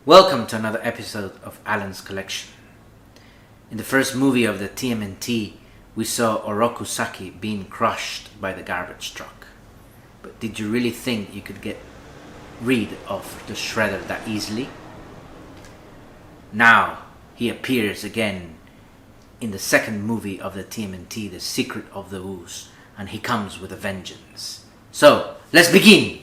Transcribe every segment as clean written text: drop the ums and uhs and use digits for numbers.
Welcome to another episode of Alan's Collection. In the first movie of the TMNT, we saw Oroku Saki being crushed by the garbage truck. But did you really think you could get rid of the shredder that easily? Now he appears again in the second movie of the TMNT, The Secret of the Ooze, and he comes with a vengeance. So, let's begin!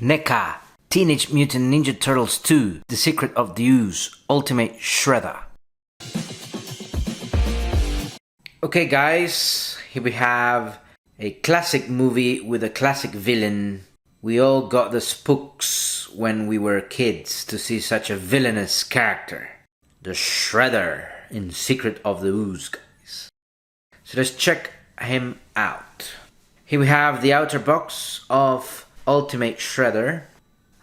NECA, Teenage Mutant Ninja Turtles 2, The Secret of the Ooze, Ultimate Shredder. Okay guys, here we have a classic movie with a classic villain. We all got the spooks when we were kids to see such a villainous character. The Shredder in Secret of the Ooze, guys. So let's check him out. Here we have the outer box of Ultimate Shredder,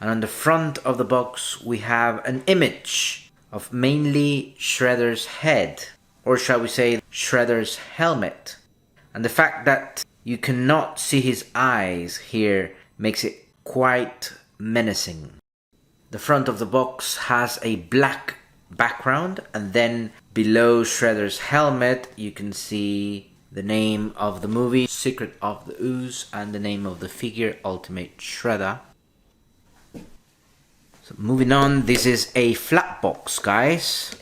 and on the front of the box we have an image of mainly Shredder's head, or shall we say Shredder's helmet. And the fact that you cannot see his eyes here makes it quite menacing. The front of the box has a black background, and then below Shredder's helmet you can see the name of the movie, Secret of the Ooze, and the name of the figure, Ultimate Shredder. So moving on, this is a flat box, guys.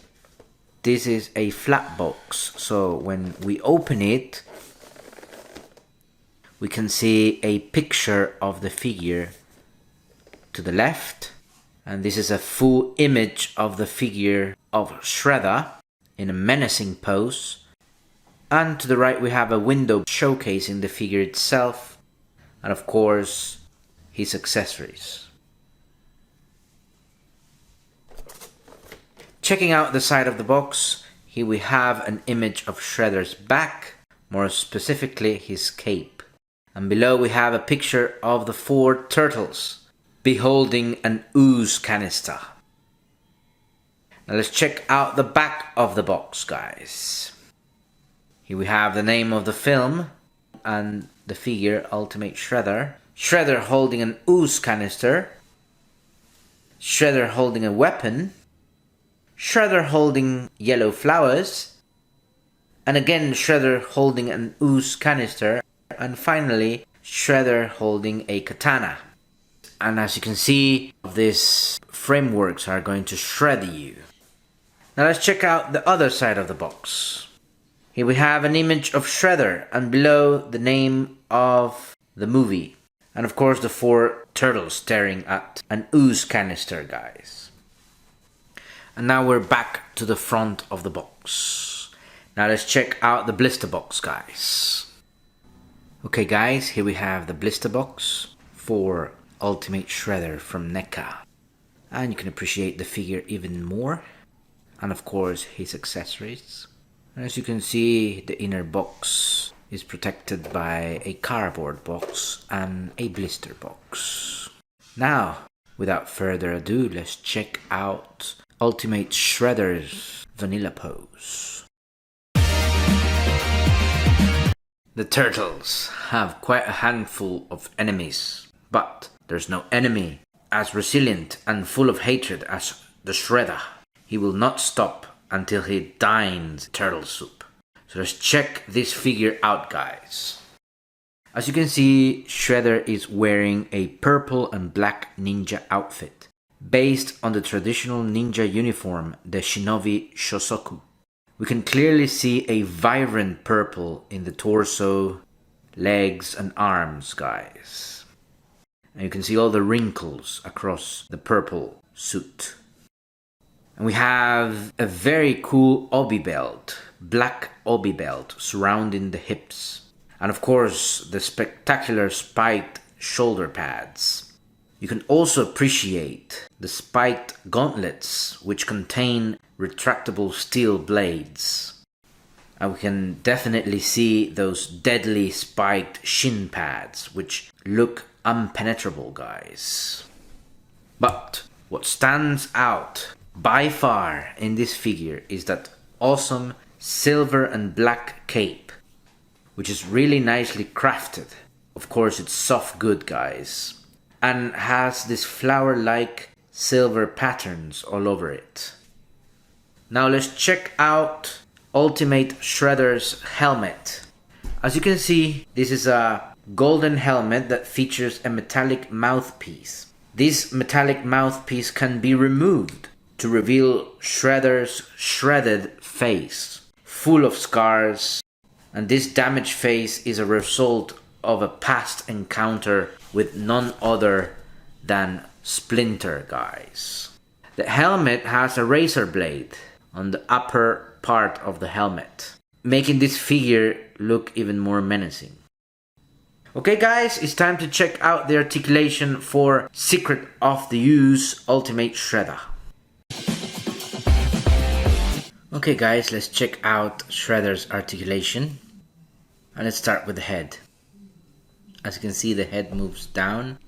This is a flat box, so when we open it, we can see a picture of the figure to the left, and this is a full image of the figure of Shredder in a menacing pose. And to the right we have a window showcasing the figure itself, and of course his accessories. Checking out the side of the box, here we have an image of Shredder's back, more specifically his cape. And below we have a picture of the 4 turtles beholding an ooze canister. Now let's check out the back of the box, guys. Here we have the name of the film and the figure, Ultimate Shredder. Shredder holding an ooze canister. Shredder holding a weapon. Shredder holding yellow flowers. And again Shredder holding an ooze canister. And finally Shredder holding a katana. And as you can see, these frameworks are going to shred you. Now let's check out the other side of the box. Here we have an image of Shredder, and below the name of the movie. And of course the 4 turtles staring at an ooze canister, guys. And now we're back to the front of the box. Now let's check out the blister box, guys. Okay guys, here we have the blister box for Ultimate Shredder from NECA. And you can appreciate the figure even more. And of course his accessories. As you can see, the inner box is protected by a cardboard box and a blister box. Now, without further ado, let's check out Ultimate Shredder's vanilla pose. The turtles have quite a handful of enemies, but there's no enemy as resilient and full of hatred as the Shredder. He will not stop until he dines turtle soup. So let's check this figure out, guys. As you can see, Shredder is wearing a purple and black ninja outfit, based on the traditional ninja uniform, the Shinobi Shosoku. We can clearly see a vibrant purple in the torso, legs and arms, guys. And you can see all the wrinkles across the purple suit. And we have a very cool obi belt, black obi belt surrounding the hips. And of course the spectacular spiked shoulder pads. You can also appreciate the spiked gauntlets which contain retractable steel blades. And we can definitely see those deadly spiked shin pads, which look impenetrable, guys. But what stands out by far in this figure is that awesome silver and black cape, which is really nicely crafted. Of course, it's soft good, guys, and has this flower-like silver patterns all over it. Now let's check out Ultimate Shredder's helmet. As you can see, this is a golden helmet that features a metallic mouthpiece. This metallic mouthpiece can be removed to reveal Shredder's shredded face, full of scars, and this damaged face is a result of a past encounter with none other than Splinter, guys. The helmet has a razor blade on the upper part of the helmet, making this figure look even more menacing. Okay guys, it's time to check out the articulation for Secret of the Ooze Ultimate Shredder. Okay guys, let's check out Shredder's articulation. And let's start with the head. As you can see, the head moves down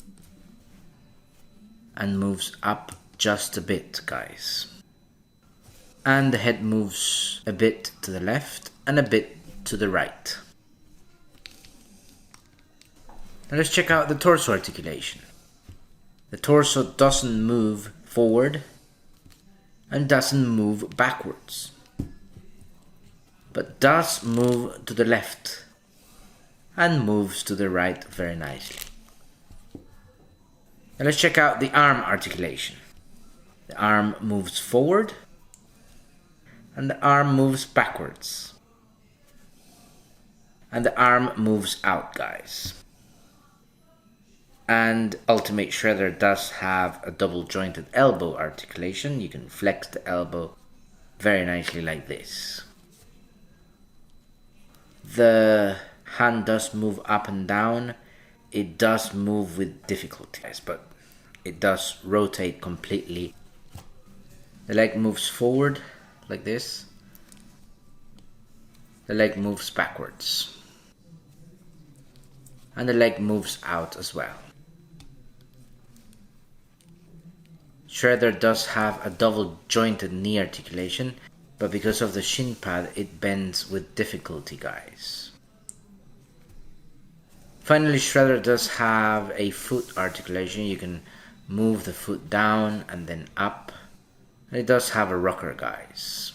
and moves up just a bit, guys. And the head moves a bit to the left and a bit to the right. Now let's check out the torso articulation. The torso doesn't move forward and doesn't move backwards, but does move to the left and moves to the right very nicely. Now let's check out the arm articulation. The arm moves forward and the arm moves backwards. And the arm moves out, guys. And Ultimate Shredder does have a double jointed elbow articulation. You can flex the elbow very nicely like this. The hand does move up and down. It does move with difficulty, guys, but it does rotate completely. The leg moves forward like this. The leg moves backwards. And the leg moves out as well. Shredder does have a double jointed knee articulation, but because of the shin pad it bends with difficulty, guys. Finally, Shredder does have a foot articulation. You can move the foot down and then up. And it does have a rocker, guys.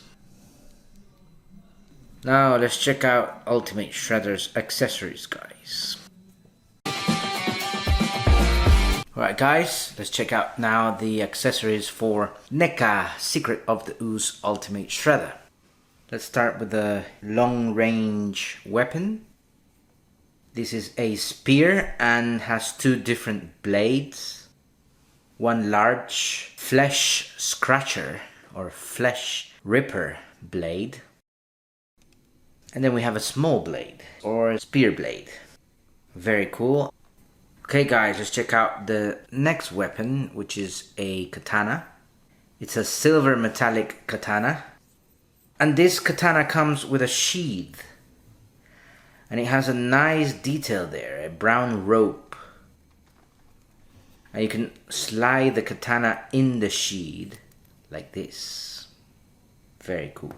Now let's check out Ultimate Shredder's accessories, guys. Alright guys, let's check out now the accessories for NECA Secret of the Ooze Ultimate Shredder. Let's start with the long range weapon. This is a spear and has two different blades. One large flesh scratcher or flesh ripper blade. And then we have a small blade or spear blade. Very cool. Okay guys, let's check out the next weapon, which is a katana. It's a silver metallic katana. And this katana comes with a sheath. And it has a nice detail there, a brown rope. And you can slide the katana in the sheath like this. Very cool.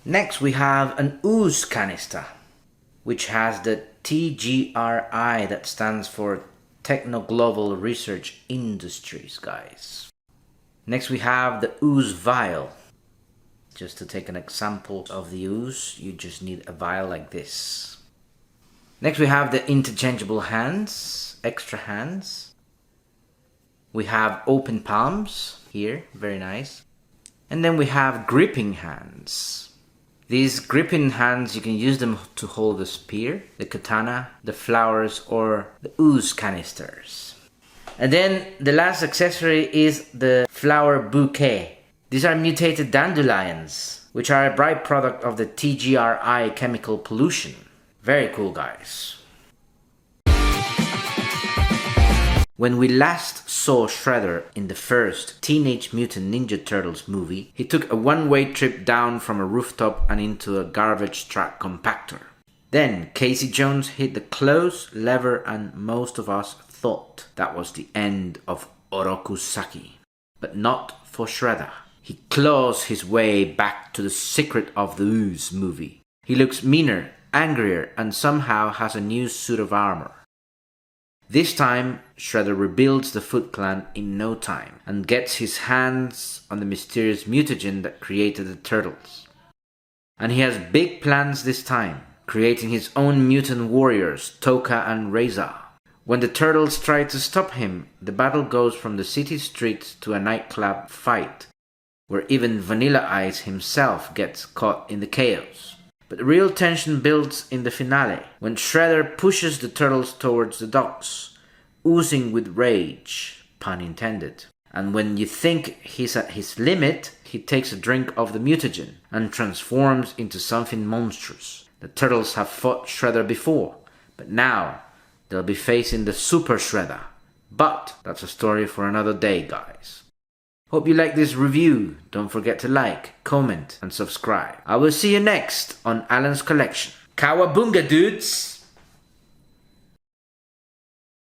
Next we have an Ooze canister, which has the TGRI, that stands for Techno Global Research Industries, guys. Next we have the Ooze vial. Just to take an example of the ooze, you just need a vial like this. Next we have the interchangeable hands, extra hands. We have open palms here, very nice. And then we have gripping hands. These gripping hands, you can use them to hold the spear, the katana, the flowers, or the ooze canisters. And then the last accessory is the flower bouquet. These are mutated dandelions, which are a byproduct of the TGRI chemical pollution. Very cool, guys. When we last saw Shredder in the first Teenage Mutant Ninja Turtles movie, he took a one-way trip down from a rooftop and into a garbage truck compactor. Then Casey Jones hit the close lever and most of us thought that was the end of Orokusaki. But not for Shredder. He claws his way back to the Secret of the Ooze movie. He looks meaner, angrier, and somehow has a new suit of armor. This time, Shredder rebuilds the Foot Clan in no time and gets his hands on the mysterious mutagen that created the Turtles. And he has big plans this time, creating his own mutant warriors, Toka and Reza. When the Turtles try to stop him, the battle goes from the city streets to a nightclub fight, where even Vanilla Ice himself gets caught in the chaos. But the real tension builds in the finale, when Shredder pushes the Turtles towards the docks, oozing with rage, pun intended. And when you think he's at his limit, he takes a drink of the mutagen and transforms into something monstrous. The Turtles have fought Shredder before, but now they'll be facing the Super Shredder. But that's a story for another day, guys. Hope you like this review. Don't forget to like, comment, and subscribe. I will see you next on Alan's Collection. Cowabunga, dudes!